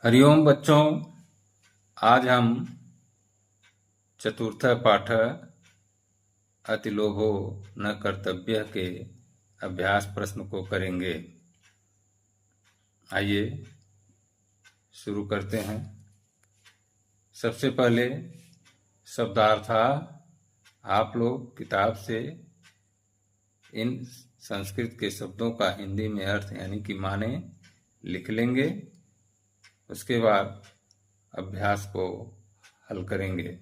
हरिओम बच्चों, आज हम चतुर्थ पाठ अतिलोभो न कर्तव्य के अभ्यास प्रश्न को करेंगे। आइए शुरू करते हैं। सबसे पहले शब्दार्था आप लोग किताब से इन संस्कृत के शब्दों का हिंदी में अर्थ यानी कि माने लिख लेंगे। उसके बाद अभ्यास को हल करेंगे।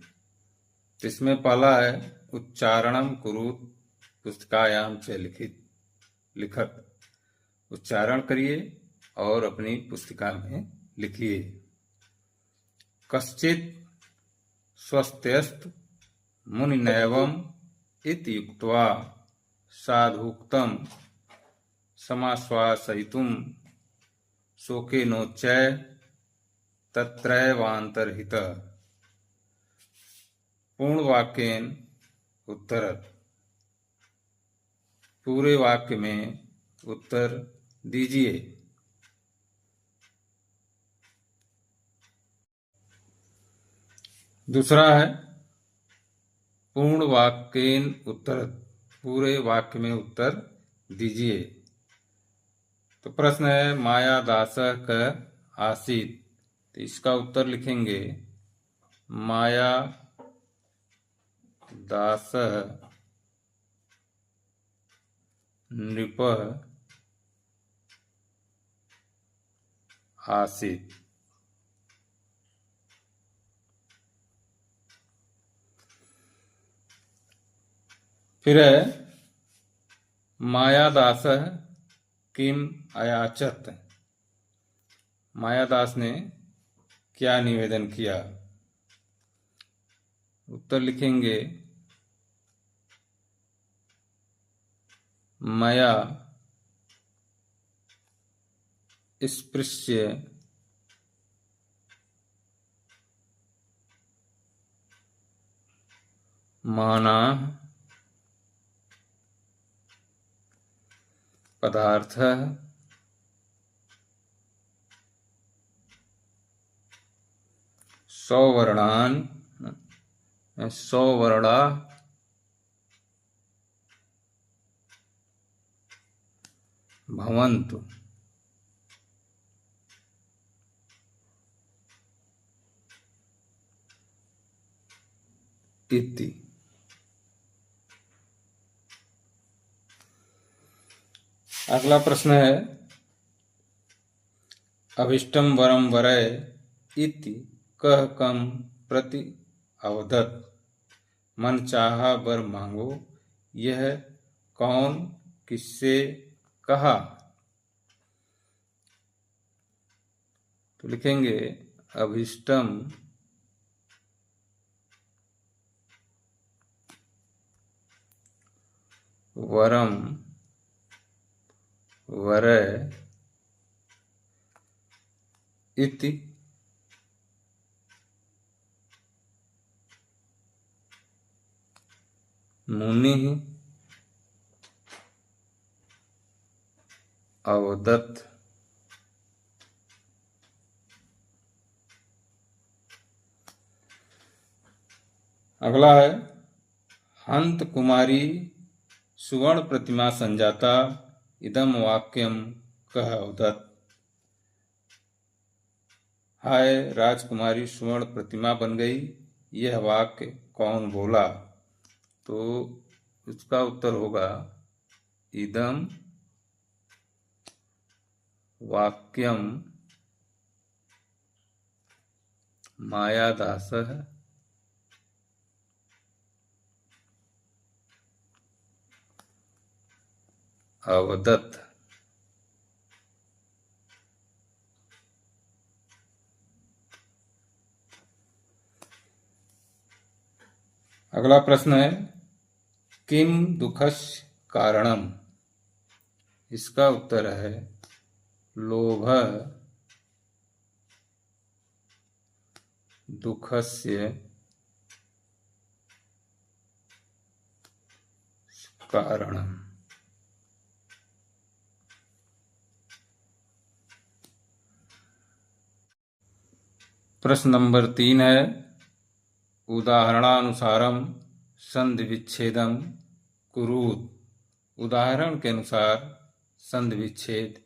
इसमें पहला है उच्चारणम कुरुत पुस्तकायाम च लिखत। उच्चारण करिए और अपनी पुस्तिका में लिखिए। कश्चित स्वस्त्यस्त मुनिनैवम इति युक्त्वा साधुक्तम समाश्वासयितुम शोकेनोच्चय तत्रैवांतर्हितः। पूर्ण वाक्येन उत्तरत। पूरे वाक्य में उत्तर दीजिए। दूसरा है पूर्ण वाक्येन उत्तरत। पूरे वाक्य में उत्तर दीजिए। तो प्रश्न है माया दासः क आसीत्। तो इसका उत्तर लिखेंगे माया दासः नृपः आसीत्। फिर है मायादासः किम अयाचत। मायादास ने क्या निवेदन किया। उत्तर लिखेंगे मया स्पृश्य माना पदार्थः सवर्णा भवन्तु। इति। अगला प्रश्न है अभिष्टम वरम वरय इति कह कम प्रति अवदत्। मन चाहा वर मांगो, यह कौन किससे कहा। तो लिखेंगे अभिष्टम वरम वरय इति मुनिः अवदत्। अगला है हंत कुमारी सुवर्ण प्रतिमा संजाता इदम वाक्यम कह अवदत्। हाय राजकुमारी सुवर्ण प्रतिमा बन गई, यह वाक्य कौन बोला। तो इसका उत्तर होगा इदम वाक्यम मायादासः अवदत्। अगला प्रश्न है किम दुःखस्य कारणम। इसका उत्तर है लोभः दुःखस्य कारणम। प्रश्न नंबर 3 है, उदाहरणानुसारम संधि विच्छेदम कुरुत। उदाहरण के अनुसार संधि विच्छेद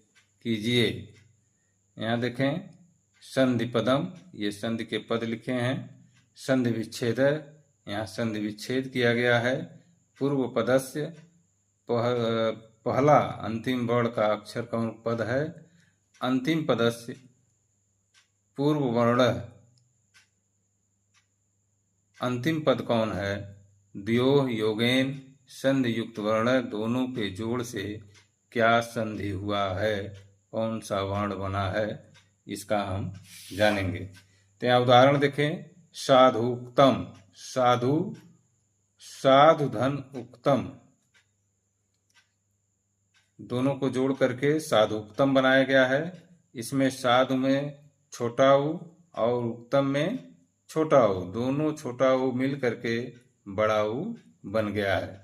कीजिए। यहाँ देखें संधि पदम, ये संधि के पद लिखे हैं। संधि विच्छेद, यहाँ संधि विच्छेद किया गया है। पूर्व पदस्य, पहला अंतिम वर्ण का अक्षर कौन पद है? अंतिम पदस्य पूर्व वर्ण, अंतिम पद कौन है? द्योः योगेन संधि युक्त वर्ण, दोनों के जोड़ से क्या संधि हुआ है, कौन सा वर्ण बना है, इसका हम जानेंगे। तो यहाँ उदाहरण देखें, साधुक्तम, साधु, साधु धन उक्तम, दोनों को जोड़ करके साधुक्तम बनाया गया है। इसमें साधु में छोटा ऊ और उक्तम में छोटा ऊ, दोनों छोटा ऊ मिल करके बड़ा ऊ बन गया है।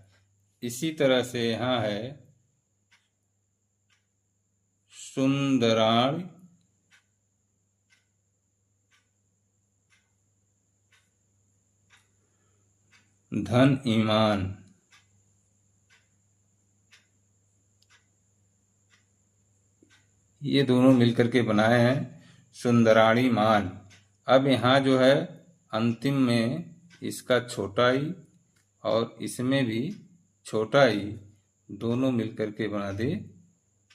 इसी तरह से यहाँ है सुंदराण धन ईमान, ये दोनों मिलकर के बनाए हैं सुंदराणी मान। अब यहाँ जो है अंतिम में इसका छोटा ई और इसमें भी छोटा ई, दोनों मिलकर के बना दे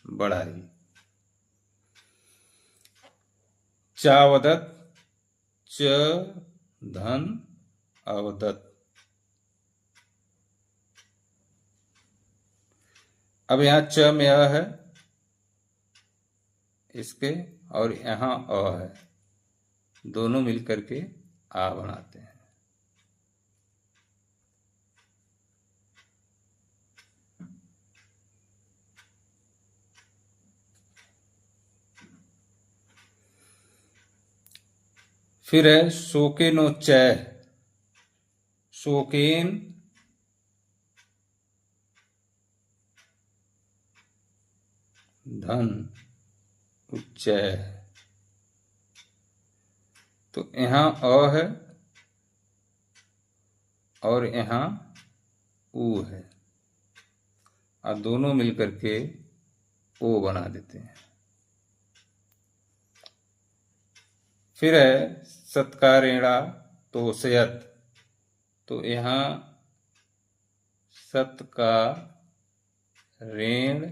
बड़ा ई। चावदत च धन अवदत। अब यहाँ च में अ है इसके, और यहाँ अ है, दोनों मिलकर के आ बनाते हैं। फिर है शोकेनोच्चय, शोकेन धन उच्चय, तो यहाँ अ है और यहाँ ऊ है, और दोनों मिलकर के ओ बना देते हैं। फिर है सत्कारेणा तोषयत, तो यहाँ सत का ऋण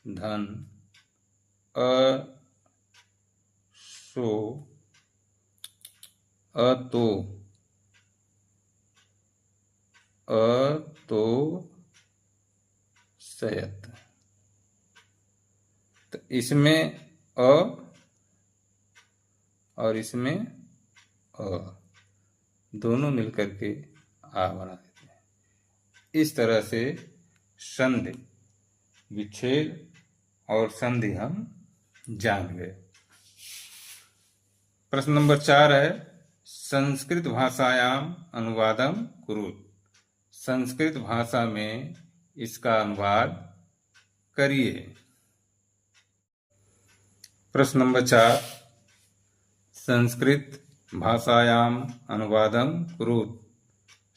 धन सो अतो सयत, तो इसमें अ और इसमें अ, दोनों मिलकर के आ बना देते हैं। इस तरह से संधि विच्छेद और संधि हम जान गए। प्रश्न नंबर 4 है, संस्कृत भाषायाम अनुवादम कुरुत। संस्कृत भाषा में इसका अनुवाद करिए। प्रश्न नंबर 4, संस्कृत भाषायाम अनुवादम कुरुत।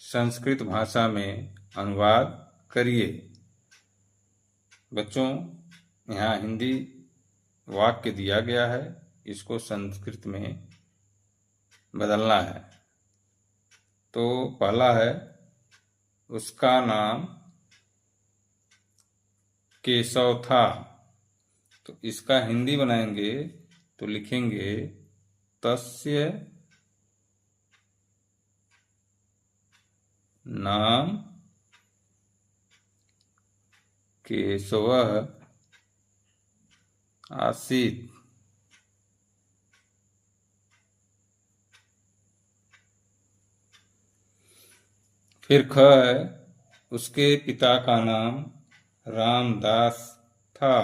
संस्कृत भाषा में अनुवाद करिए। बच्चों, यहाँ हिंदी वाक्य दिया गया है, इसको संस्कृत में बदलना है। तो पहला है, उसका नाम केशव था, तो इसका हिंदी बनाएंगे तो लिखेंगे तस्य नाम केशवः आसीत्। फिर ख है, उसके पिता का नाम रामदास था,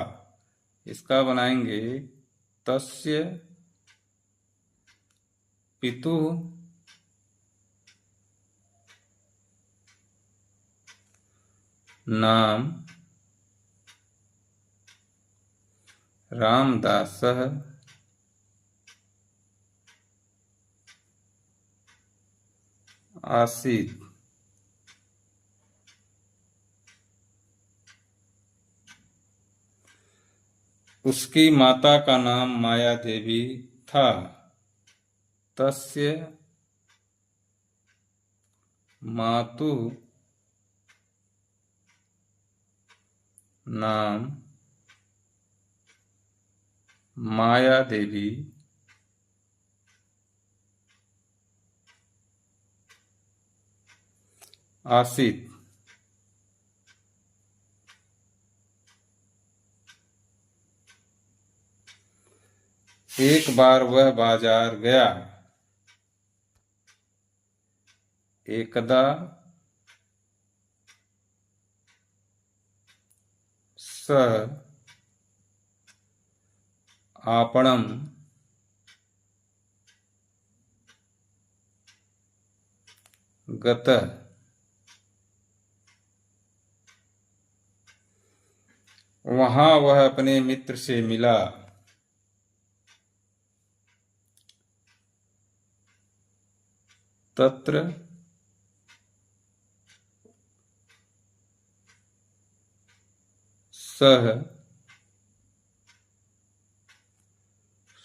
इसका बनाएंगे तस्य पितुः नाम रामदासः आसीत। उसकी माता का नाम माया देवी था। तस्य मातुः नाम माया देवी आसीत। एक बार वह बाजार गया। एकदा सः आपणं गतः। वहां वह अपने मित्र से मिला। तत्र सः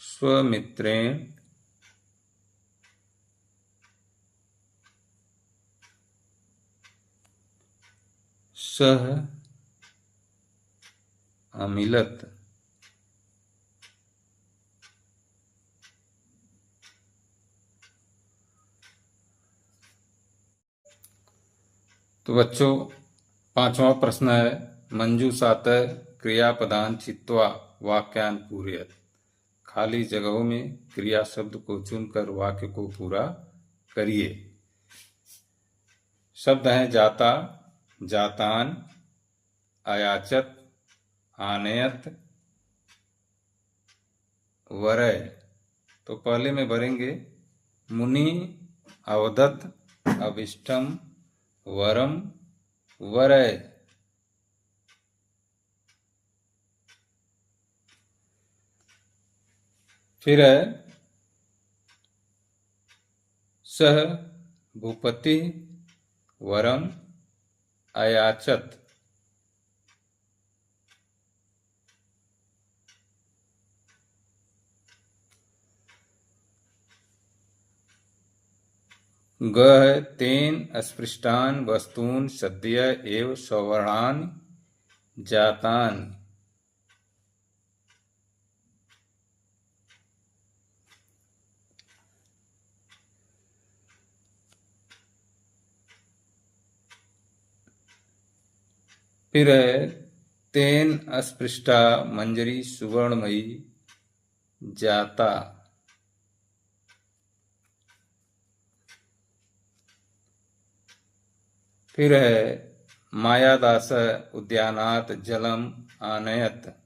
स्वमित्रेण सह अमिलत। तो बच्चों, 5वां प्रश्न है, मंजूषातः क्रियापदान चित्वा वाक्यान पूरयत। खाली जगहों में क्रिया शब्द को चुनकर वाक्य को पूरा करिए। शब्द हैं जाता, जातान, अयाचत, आनयत, वरय। तो पहले में भरेंगे मुनि अवदत अभिष्टम वरम वरय। फिर है सह भूपति वरम अयाचत। ग है तेन अस्पृष्टान वस्तून सद्य एव सवर्णान जातान। फिर है तेन अस्पृष्टा मंजरी सुवर्णमयी जाता। फिर है मायादास उद्यानात् जलम आनयत।